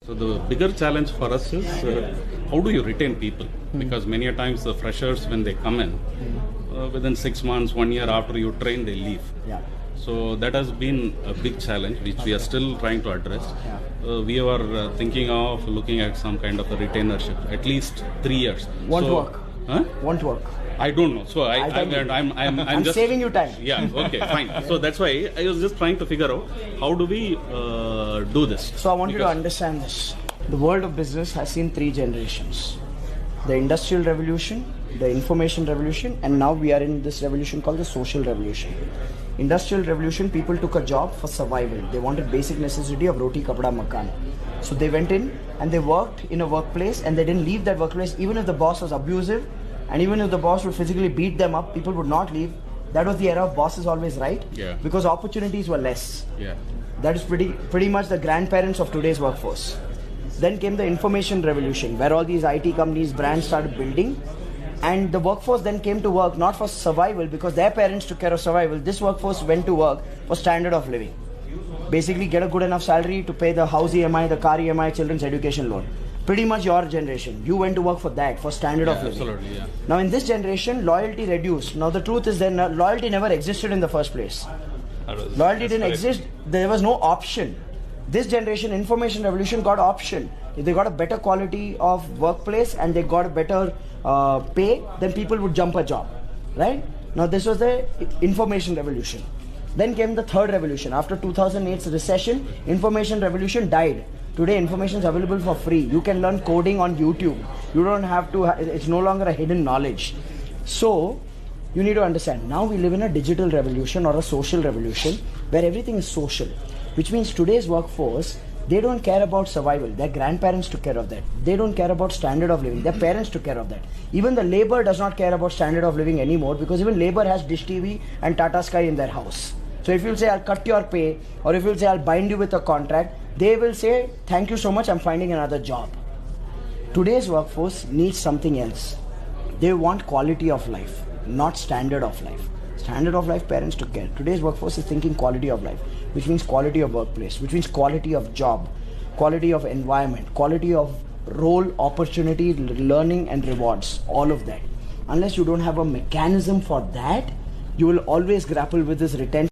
So the bigger challenge for us is how do you retain people? Because many a times the freshers, when they come in, within 6 months, 1 year after you train, they leave. Yeah. So that has been a big challenge which we are still trying to address. We are thinking of looking at some kind of a retainership, at least 3 years. Won't work. Huh? Won't work. I don't know. So I'm just saving you time. Yeah. Okay. Fine. So that's why I was just trying to figure out how do we do this. So I want you to understand this. The world of business has seen 3 generations: the Industrial Revolution, the Information Revolution, and now we are in this revolution called the Social Revolution. Industrial Revolution, people took a job for survival. They wanted basic necessity of roti, kapda, makan. So they went in and they worked in a workplace, and they didn't leave that workplace even if the boss was abusive, and even if the boss would physically beat them up, people would not leave. That was the era of boss is always right. Yeah. Because opportunities were less. Yeah. That is pretty much the grandparents of today's workforce. Then came the Information Revolution, where all these IT companies, brands started building, and the workforce then came to work not for survival because their parents took care of survival. This workforce went to work for standard of living. Basically get a good enough salary to pay the house EMI, the car EMI, children's education loan. Pretty much your generation. You went to work for that, for standard of living. Absolutely, yeah. Now in this generation, loyalty reduced. Now the truth is that loyalty never existed in the first place. Loyalty didn't exist. There was no option. This generation, Information Revolution, got option. If they got a better quality of workplace and they got a better pay, then people would jump a job, right? Now this was the Information Revolution. Then came the third revolution. After 2008's recession, Information Revolution died. Today information is available for free. You can learn coding on YouTube. You don't have to, it's no longer a hidden knowledge. So you need to understand, now we live in a digital revolution or a social revolution where everything is social, which means today's workforce, they don't care about survival. Their grandparents took care of that. They don't care about standard of living. Their parents took care of that. Even the labor does not care about standard of living anymore, because even labor has Dish TV and Tata Sky in their house. So if you'll say, I'll cut your pay, or if you'll say, I'll bind you with a contract, they will say, thank you so much, I'm finding another job. Today's workforce needs something else. They want quality of life, not standard of life. Standard of life, parents took care. Today's workforce is thinking quality of life, which means quality of workplace, which means quality of job, quality of environment, quality of role, opportunity, learning and rewards, all of that. Unless you don't have a mechanism for that, you will always grapple with this retention.